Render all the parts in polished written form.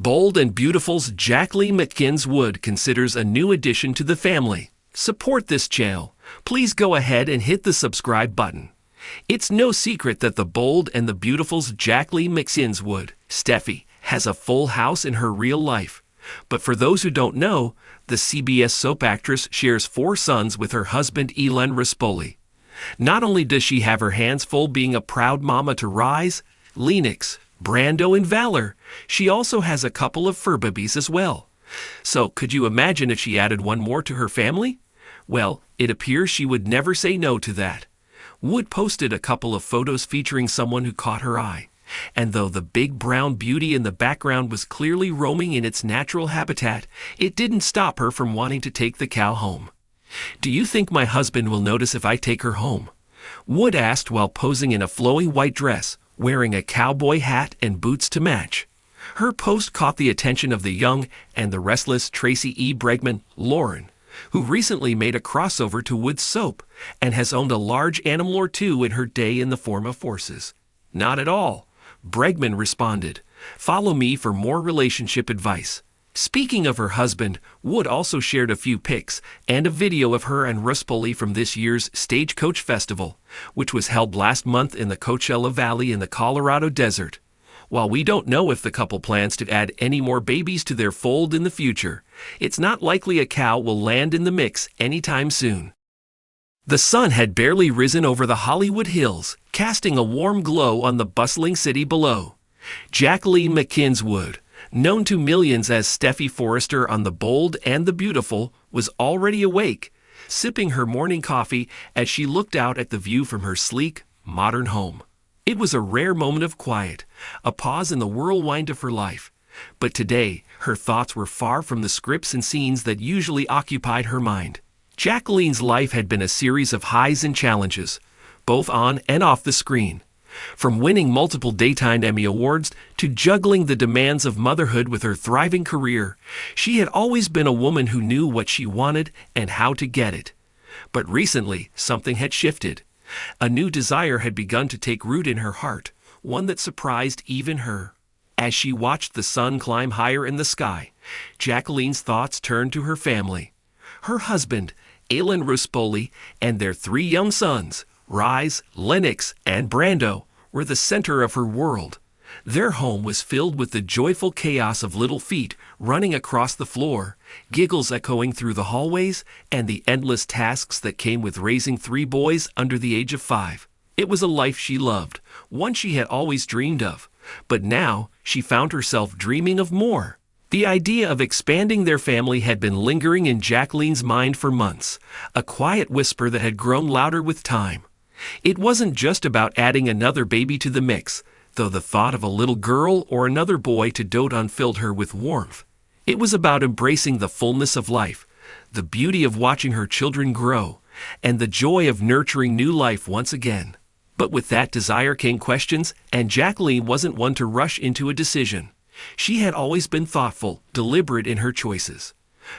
Bold and Beautiful's Jacqueline MacInnes Wood considers a new addition to the family. Support this channel. Please go ahead and hit the subscribe button. It's no secret that the Bold and the Beautiful's Jacqueline MacInnes Wood, Steffi, has a full house in her real life. But for those who don't know, the CBS soap actress shares 4 sons with her husband Elen Rispoli. Not only does she have her hands full being a proud mama to Rise, Lennox, Brando, and Valor, she also has a couple of fur babies as well. So could you imagine if she added one more to her family? Well, it appears she would never say no to that. Wood posted a couple of photos featuring someone who caught her eye. And though the big brown beauty in the background was clearly roaming in its natural habitat, it didn't stop her from wanting to take the cow home. "Do you think my husband will notice if I take her home?" Wood asked while posing in a flowing white dress, wearing a cowboy hat and boots to match. Her post caught the attention of the young and the restless Tracy E. Bregman, Lauren, who recently made a crossover to Wood's soap and has owned a large animal or two in her day in the form of horses. "Not at all," Bregman responded. "Follow me for more relationship advice." Speaking of her husband, Wood also shared a few pics and a video of her and Rispoli from this year's Stagecoach Festival, which was held last month in the Coachella Valley in the Colorado desert. While we don't know if the couple plans to add any more babies to their fold in the future, it's not likely a cow will land in the mix anytime soon. The sun had barely risen over the Hollywood Hills, casting a warm glow on the bustling city below. Jacqueline MacInnes Wood, known to millions as Steffi Forrester on The Bold and the Beautiful, was already awake, sipping her morning coffee as she looked out at the view from her sleek, modern home. It was a rare moment of quiet, a pause in the whirlwind of her life. But today, her thoughts were far from the scripts and scenes that usually occupied her mind. Jacqueline's life had been a series of highs and challenges, both on and off the screen. From winning multiple Daytime Emmy Awards to juggling the demands of motherhood with her thriving career, she had always been a woman who knew what she wanted and how to get it. But recently, something had shifted. A new desire had begun to take root in her heart, one that surprised even her. As she watched the sun climb higher in the sky, Jacqueline's thoughts turned to her family. Her husband, Elen Rispoli, and their 3 young sons, Rise, Lennox, and Brando, were the center of her world. Their home was filled with the joyful chaos of little feet running across the floor, giggles echoing through the hallways, and the endless tasks that came with raising 3 boys under the age of 5. It was a life she loved, one she had always dreamed of, but now she found herself dreaming of more. The idea of expanding their family had been lingering in Jacqueline's mind for months, a quiet whisper that had grown louder with time. It wasn't just about adding another baby to the mix, though the thought of a little girl or another boy to dote on filled her with warmth. It was about embracing the fullness of life, the beauty of watching her children grow, and the joy of nurturing new life once again. But with that desire came questions, and Jacqueline wasn't one to rush into a decision. She had always been thoughtful, deliberate in her choices.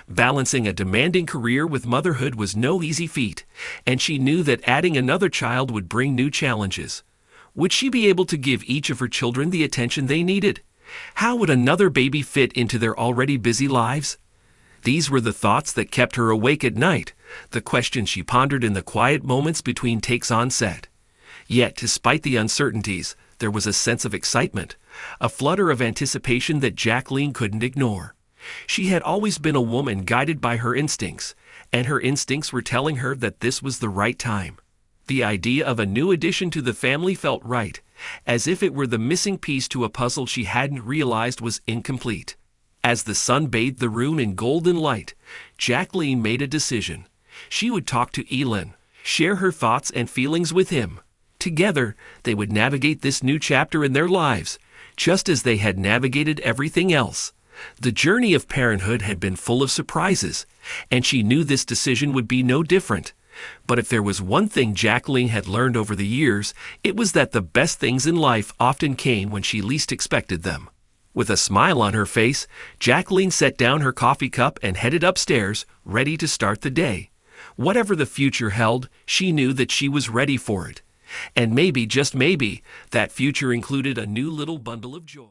Balancing a demanding career with motherhood was no easy feat, and she knew that adding another child would bring new challenges. Would she be able to give each of her children the attention they needed? How would another baby fit into their already busy lives? These were the thoughts that kept her awake at night, the questions she pondered in the quiet moments between takes on set. Yet, despite the uncertainties, there was a sense of excitement, a flutter of anticipation that Jacqueline couldn't ignore. She had always been a woman guided by her instincts, and her instincts were telling her that this was the right time. The idea of a new addition to the family felt right, as if it were the missing piece to a puzzle she hadn't realized was incomplete. As the sun bathed the room in golden light, Jacqueline made a decision. She would talk to Elen, share her thoughts and feelings with him. Together, they would navigate this new chapter in their lives, just as they had navigated everything else. The journey of parenthood had been full of surprises, and she knew this decision would be no different. But if there was one thing Jacqueline had learned over the years, it was that the best things in life often came when she least expected them. With a smile on her face, Jacqueline set down her coffee cup and headed upstairs, ready to start the day. Whatever the future held, she knew that she was ready for it. And maybe, just maybe, that future included a new little bundle of joy.